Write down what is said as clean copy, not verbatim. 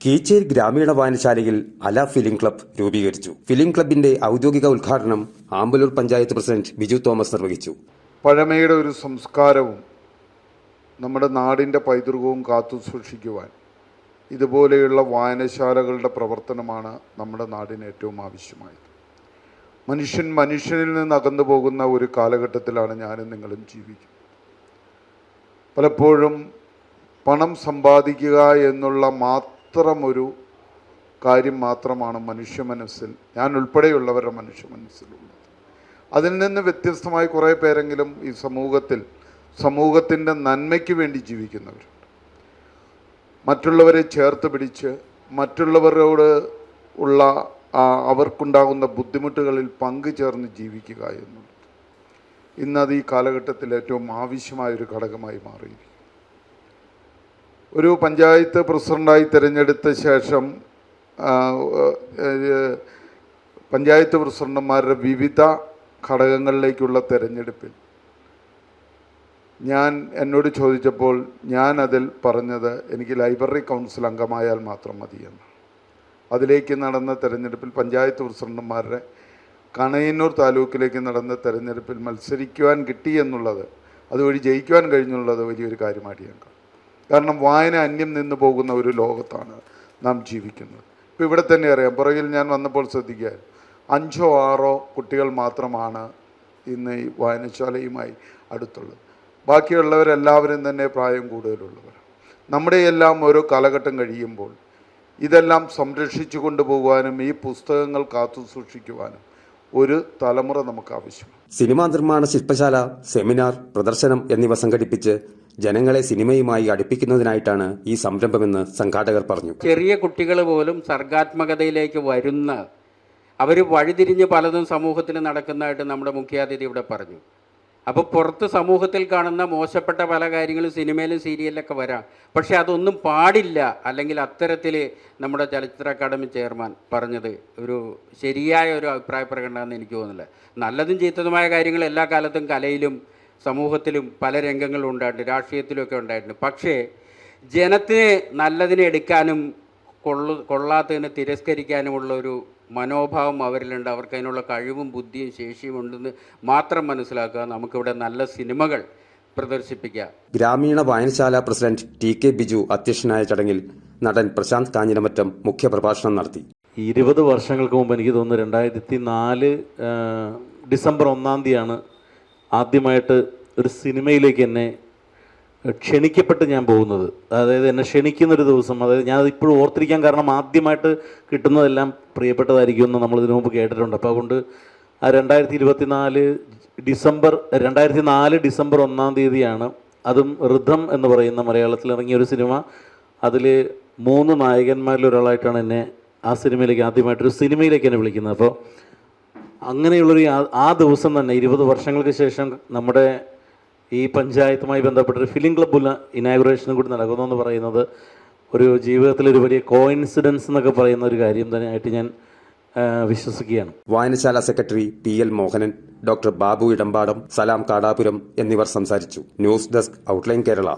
കീച്ചേരി ഗ്രാമീണ വായനശാലയിൽ അല film club രൂപീകരിച്ചു. ഫിലിം ക്ലബിന്റെ ഔദ്യോഗിക ഉദ്ഘാടനം ആമ്പലൂർ പഞ്ചായത്ത് പ്രസിഡന്റ് ബിജു തോമസ് നിർവഹിച്ചു. പഴമയുടെ ഒരു സംസ്കാരവും നമ്മുടെ നാടിൻ്റെ പൈതൃകവും കാത്തു സൂക്ഷിക്കുവാൻ ഇതുപോലെയുള്ള വായനശാലകളുടെ പ്രവർത്തനമാണ് നമ്മുടെ നാടിന് ഏറ്റവും ആവശ്യമായത്. മനുഷ്യനിൽ നിന്ന് അകന്നു പോകുന്ന ഒരു കാലഘട്ടത്തിലാണ് ഞാനും നിങ്ങളും ജീവിക്കുന്നത്. പലപ്പോഴും പണം സമ്പാദിക്കുക എന്നുള്ള മാത്രമൊരു കാര്യം മാത്രമാണ് മനുഷ്യ മനസ്സിൽ, ഞാൻ ഉൾപ്പെടെയുള്ളവരുടെ മനുഷ്യ മനസ്സിലുള്ളത്. അതിൽ നിന്ന് വ്യത്യസ്തമായി കുറേ പേരെങ്കിലും ഈ സമൂഹത്തിൻ്റെ നന്മയ്ക്ക് വേണ്ടി ജീവിക്കുന്നവരുണ്ട്. മറ്റുള്ളവരെ ചേർത്ത് പിടിച്ച് മറ്റുള്ളവരോട് ഉള്ള അവർക്കുണ്ടാകുന്ന ബുദ്ധിമുട്ടുകളിൽ പങ്കുചേർന്ന് ജീവിക്കുക എന്നുള്ളത് ഇന്നത് ഈ കാലഘട്ടത്തിൽ ഏറ്റവും ആവശ്യമായൊരു ഘടകമായി മാറിയിരിക്കും. ഒരു പഞ്ചായത്ത് പ്രസിഡൻ്റായി തിരഞ്ഞെടുത്ത ശേഷം പഞ്ചായത്ത് പ്രസിഡന്റുമാരുടെ വിവിധ ഘടകങ്ങളിലേക്കുള്ള തിരഞ്ഞെടുപ്പിൽ എന്നോട് ചോദിച്ചപ്പോൾ ഞാൻ അതിൽ പറഞ്ഞത് എനിക്ക് ലൈബ്രറി കൗൺസിൽ അംഗമായാൽ മാത്രം മതിയെന്ന്. അതിലേക്ക് നടന്ന തിരഞ്ഞെടുപ്പിൽ പഞ്ചായത്ത് പ്രസിഡന്റുമാരുടെ കണയന്നൂർ താലൂക്കിലേക്ക് നടന്ന തിരഞ്ഞെടുപ്പിൽ മത്സരിക്കുവാൻ കിട്ടി എന്നുള്ളത്, അതുവഴി ജയിക്കുവാൻ കഴിഞ്ഞുള്ളത് വലിയൊരു കാര്യമായിട്ട് ഞാൻ കാണും. കാരണം വായന അന്യം നിന്ന് പോകുന്ന ഒരു ലോകത്താണ് നാം ജീവിക്കുന്നത്. ഇപ്പോൾ ഇവിടെ തന്നെ അറിയാം, പുറകിൽ ഞാൻ വന്നപ്പോൾ ശ്രദ്ധിക്കുക, 5 or 6 കുട്ടികൾ മാത്രമാണ് ഇന്ന് ഈ വായനശാലയുമായി അടുത്തുള്ളത്. ബാക്കിയുള്ളവരെല്ലാവരും തന്നെ പ്രായം കൂടുതലുള്ളവർ. നമ്മുടെ എല്ലാം ഓരോ കാലഘട്ടം കഴിയുമ്പോൾ ഇതെല്ലാം സംരക്ഷിച്ചു കൊണ്ടുപോകുവാനും ഈ പുസ്തകങ്ങൾ കാത്തു സൂക്ഷിക്കുവാനും ഒരു തലമുറ നമുക്ക് ആവശ്യമാണ്. സിനിമാ നിർമ്മാണ ശില്പശാല, സെമിനാർ, പ്രദർശനം എന്നിവ സംഘടിപ്പിച്ച് ജനങ്ങളെ സിനിമയുമായി അടുപ്പിക്കുന്നതിനായിട്ടാണ് ഈ സംരംഭമെന്ന് സംഘാടകർ പറഞ്ഞു. ചെറിയ കുട്ടികൾ പോലും സർഗാത്മകതയിലേക്ക് വരുന്ന, അവർ വഴിതിരിഞ്ഞ് പലതും സമൂഹത്തിൽ നടക്കുന്നതായിട്ട് നമ്മുടെ മുഖ്യാതിഥി ഇവിടെ പറഞ്ഞു. അപ്പോൾ പുറത്ത് സമൂഹത്തിൽ കാണുന്ന മോശപ്പെട്ട പല കാര്യങ്ങളും സിനിമയിലും സീരിയലിലൊക്കെ വരാം, പക്ഷേ അതൊന്നും പാടില്ല. അല്ലെങ്കിൽ അത്തരത്തിൽ നമ്മുടെ ചലച്ചിത്ര അക്കാദമി ചെയർമാൻ പറഞ്ഞത് ഒരു ശരിയായ ഒരു അഭിപ്രായ പ്രകടനമാണെന്ന് എനിക്ക് തോന്നുന്നില്ല. നല്ലതും ചീത്തതുമായ കാര്യങ്ങൾ എല്ലാ കാലത്തും കലയിലും സമൂഹത്തിലും പല രംഗങ്ങളും ഉണ്ടായിട്ടുണ്ട്, രാഷ്ട്രീയത്തിലുമൊക്കെ ഉണ്ടായിട്ടുണ്ട്. പക്ഷേ ജനത്തിന് നല്ലതിനെ എടുക്കാനും കൊള്ളാത്തതിനെ തിരസ്കരിക്കാനുമുള്ള ഒരു മനോഭാവം അവരിലുണ്ട്. അവർക്ക് അതിനുള്ള കഴിവും ബുദ്ധിയും ശേഷിയും ഉണ്ടെന്ന് മാത്രം മനസ്സിലാക്കുക. നമുക്കിവിടെ നല്ല സിനിമകൾ പ്രദർശിപ്പിക്കുക. ഗ്രാമീണ വായനശാല പ്രസിഡന്റ് ടി.കെ. ബിജു അധ്യക്ഷനായ ചടങ്ങിൽ നടൻ പ്രശാന്ത് കാഞ്ഞിരമറ്റം മുഖ്യപ്രഭാഷണം നടത്തി. 20 വർഷങ്ങൾക്ക് മുമ്പ്, എനിക്ക് തോന്നുന്നു 2004 ഡിസംബർ 1 ആദ്യമായിട്ട് ഒരു സിനിമയിലേക്ക് എന്നെ ക്ഷണിക്കപ്പെട്ട് ഞാൻ പോകുന്നത്. അതായത് എന്നെ ക്ഷണിക്കുന്നൊരു ദിവസം, അതായത് ഞാനത് ഇപ്പോഴും ഓർത്തിരിക്കാൻ കാരണം ആദ്യമായിട്ട് കിട്ടുന്നതെല്ലാം പ്രിയപ്പെട്ടതായിരിക്കുമെന്ന് നമ്മളിതിനു മുമ്പ് കേട്ടിട്ടുണ്ട്. അപ്പോൾ അതുകൊണ്ട് ആ 2004 ഡിസംബർ 1 അതും ഋതം എന്ന് പറയുന്ന മലയാളത്തിൽ ഇറങ്ങിയ ഒരു സിനിമ. അതിൽ 3 നായകന്മാരിൽ ഒരാളായിട്ടാണ് എന്നെ ആ സിനിമയിലേക്ക് ആദ്യമായിട്ടൊരു സിനിമയിലേക്ക് എന്നെ വിളിക്കുന്നത്. അപ്പോൾ അങ്ങനെയുള്ളൊരു ആ ദിവസം തന്നെ 20 വർഷങ്ങൾക്ക് ശേഷം നമ്മുടെ ഈ പഞ്ചായത്തുമായി ബന്ധപ്പെട്ടൊരു ഫിലിം ക്ലബ്ബുള്ള ഇനാഗുറേഷനും കൂടി നടക്കുന്നു എന്ന് പറയുന്നത് ഒരു ജീവിതത്തിലൊരു വലിയ കോയിൻസിഡൻസ് എന്നൊക്കെ പറയുന്ന ഒരു കാര്യം തന്നെയായിട്ട് ഞാൻ വിശ്വസിക്കുകയാണ്. വായനശാല secretary P.L. Mohanan, doctor Babu Edampadam, Salam Kadapuram എന്നിവർ സംസാരിച്ചു. News desk, outline Kerala.